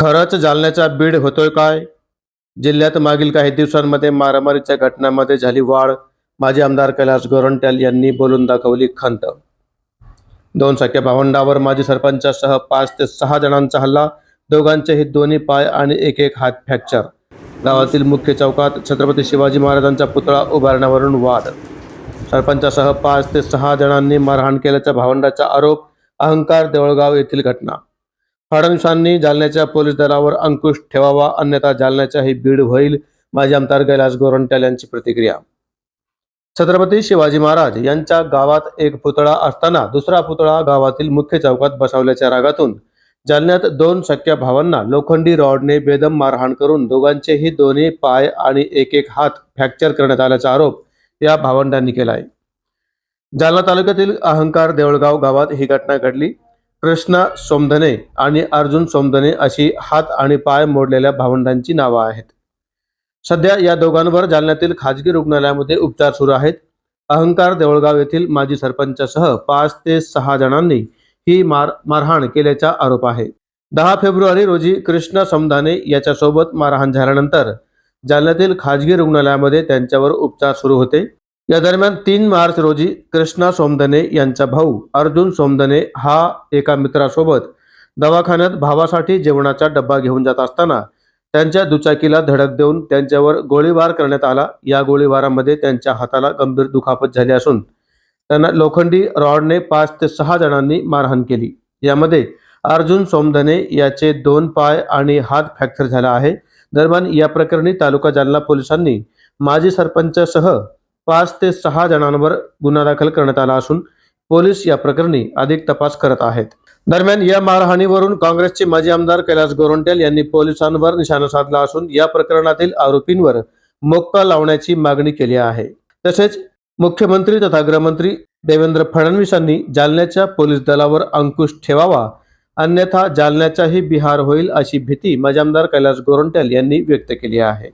खरंच जालन्याचा बीड होतोय काय? जिल्ह्यात मागील काही दिवसांमध्ये मारामारीच्या घटनांमध्ये झाली वाढ. माजी आमदार कैलास गोरंट्याल यांनी बोलून दाखवली खंत. दोन सख्या भावंडावर माजी सरपंचासह 5 ते 6 जणांचा हल्ला. दोघांचेही दोन्ही पाय आणि एक हात फ्रॅक्चर. गावातील मुख्य चौकात छत्रपती शिवाजी महाराजांचा पुतळा उभारण्यावरून वाद. सरपंचासह 5 ते 6 जणांनी मारहाण केल्याचा भावंडाचा आरोप. अहंकार देवळगाव येथील घटना. फडणवीसांनी जालन्याच्या पोलीस दलावर अंकुश ठेवावा, अन्यथा जालन्याचाही बीड होईल. माजी आमदार कैलास गोरंट्याल यांची प्रतिक्रिया. छत्रपती शिवाजी महाराज यांच्या गावात एक पुतळा असताना दुसरा पुतळा गावातील मुख्य चौकात बसवल्याच्या रागातून जालन्यात दोन सख्या भावांना लोखंडी रॉडने बेदम मारहाण करून दोघांचेही दोन्ही पाय आणि एक हात फ्रॅक्चर करण्यात आल्याचा आरोप या भावंडांनी केला आहे. जालना तालुक्यातील अहंकार देवळगाव गावात ही घटना घडली. कृष्णा सोमधने आणि अर्जुन सोमधने अशी हात आणि पाय मोडलेल्या भावंडांची नावं आहेत. सध्या या दोघांवर जालन्यातील खाजगी रुग्णालयामध्ये उपचार सुरू आहेत. अहंकार देवळगाव येथील माजी सरपंचासह 5 ते 6 जणांनी ही मारहाण केल्याचा आरोप आहे. 10 फेब्रुवारी रोजी कृष्णा सोमधने याच्यासोबत मारहाण झाल्यानंतर जालन्यातील खाजगी रुग्णालयामध्ये त्यांच्यावर उपचार सुरू होते. या दरम्यान 3 मार्च रोजी कृष्णा सोमधने यांचा भाऊ अर्जुन सोमधने हा एका मित्रासोबत दवाखान्यात भावासाठी जेवणाचा डब्बा घेऊन जात असताना त्यांच्या दुचाकीला धडक देऊन त्यांच्यावर गोळीबार करण्यात आला. या गोळीबारामध्ये त्यांच्या हाताला गंभीर दुखापत झाली असून त्यांना लोखंडी रॉडने 5 ते 6 जणांनी मारहाण केली. यामध्ये अर्जुन सोमधने याचे 2 पाय आणि हात फ्रॅक्चर झाला आहे. दरम्यान या प्रकरणी तालुका जालना पोलिसांनी माजी सरपंचासह 5 ते 6 जणांवर गुन्हा दाखल करण्यात आला असून पोलीस या प्रकरणी अधिक तपास करत आहेत. दरम्यान या मारहाणीवरून काँग्रेसचे माजी आमदार कैलास गोरंट्याल यांनी पोलिसांवर निशाणा साधला असून या प्रकरणातील आरोपींवर मोक्का लावण्याची मागणी केली आहे. तसेच मुख्यमंत्री तथा गृहमंत्री देवेंद्र फडणवीसांनी जालन्याच्या पोलीस दलावर अंकुश ठेवावा, अन्यथा जालन्याचाही बिहार होईल अशी भीती माजी आमदार कैलास गोरंट्याल यांनी व्यक्त केली आहे.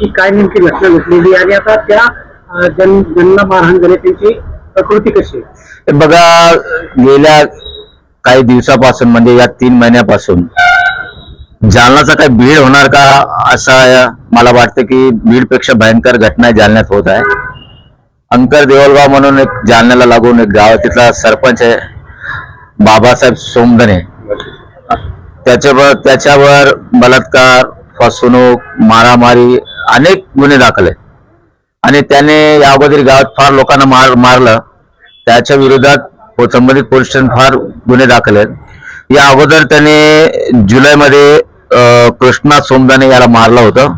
काय नेमकी घटना घडलेली आणि आता त्या ज्यांना मारहाण झाली त्यांची प्रकृती कशी आहे? बघा, गेल्या काही दिवसापासून म्हणजे या 3 महिन्यापासून जालनाचा काय बीड होणार का असं मला वाटतं की बीडपेक्षा भयंकर घटना जालन्यात होत आहे. अंकर देवळगाव म्हणून एक जालन्याला लागून एक गाव, तिथला सरपंच आहे बाबासाहेब सोमधने. त्याच्यावर बलात्कार, फसवणूक, मारामारी अनेक गुन्हे दाखल आहेत आणि त्याने याबद्दल गावात फार लोकांना मारलं. त्याच्या विरोधात संबंधित पोलीस स्टेशन फार गुन्हे दाखल आहेत. या अगोदर त्याने जुलैमध्ये कृष्णा सोमधने याला मारलं होतं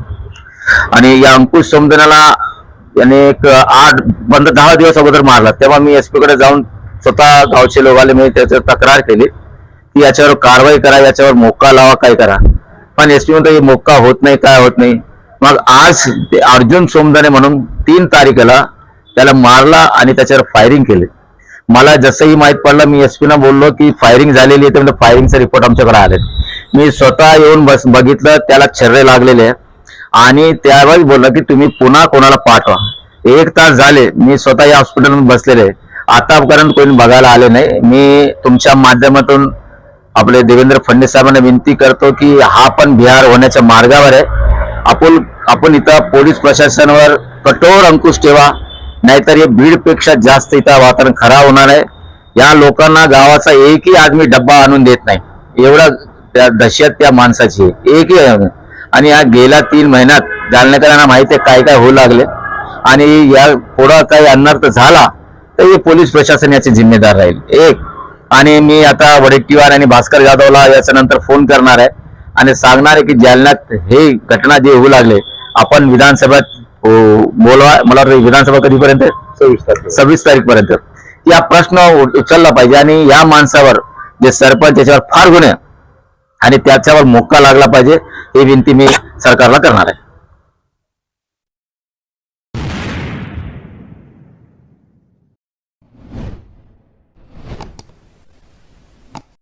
आणि या अंकुश सोमधनेला याने एक 10 दिवस अगोदर मारला. तेव्हा मी एसपी कडे जाऊन स्वतः गावचे लोकांना मी त्याच्यावर तक्रार केली की याच्यावर कारवाई करा, याच्यावर मोक्का लावा, काय करा. पण एसपी म्हणतो हे मोक्का होत नाही, काय होत नाही. मग आज अर्जुन सोमधने म्हणून 3 तारखेला त्याला मारला आणि त्याच्यावर फायरिंग केली. मला जसंही माहित पडलं मी एसपीना बोललो की फायरिंग झालेली आहे, तर फायरिंगचा रिपोर्ट आमच्याकडे आले. मी स्वतः येऊन बघितलं, त्याला छर्रे लागलेले आणि त्यावेळी बोललं की तुम्ही पुन्हा कोणाला पाठवा. 1 तास झाले मी स्वतः या हॉस्पिटलमध्ये बसलेले, आतापर्यंत कोणी बघायला आले नाही. मी तुमच्या माध्यमातून आपले देवेंद्र फडणवीस साहेबांना विनंती करतो की हा पण बिहार होण्याच्या मार्गावर आहे. आपण इथं पोलीस प्रशासनावर कठोर अंकुश ठेवा, नाहीतर हे बीडपेक्षा जास्त इथं वातावरण खराब होणार आहे. या लोकांना गावाचा एकही आदमी डब्बा आणून देत नाही, एवढं त्या दहशत त्या माणसाची एकही. आणि या गेल्या 3 महिन्यात जालन्याकरांना माहिती आहे काय काय होऊ लागले आणि या पुढं काही अनर्थ झाला तर हे पोलीस प्रशासन याचे जिम्मेदार राहील. आणि मी आता वडेट्टीवार आणि भास्कर जाधवला याच्या नंतर फोन करणार आहे आणि सांगणार आहे की जालन्यात हे घटना जे होऊ लागले आपण विधानसभेत बोलवा. मला वाटतं विधानसभा कधीपर्यंत? 26 तारीखपर्यंत या प्रश्न उचलला पाहिजे आणि या माणसावर जे सरपंच याच्यावर फार गुन्हे आणि त्याच्यावर मोक्का लागला पाहिजे ही विनंती मी सरकारला करणार आहे.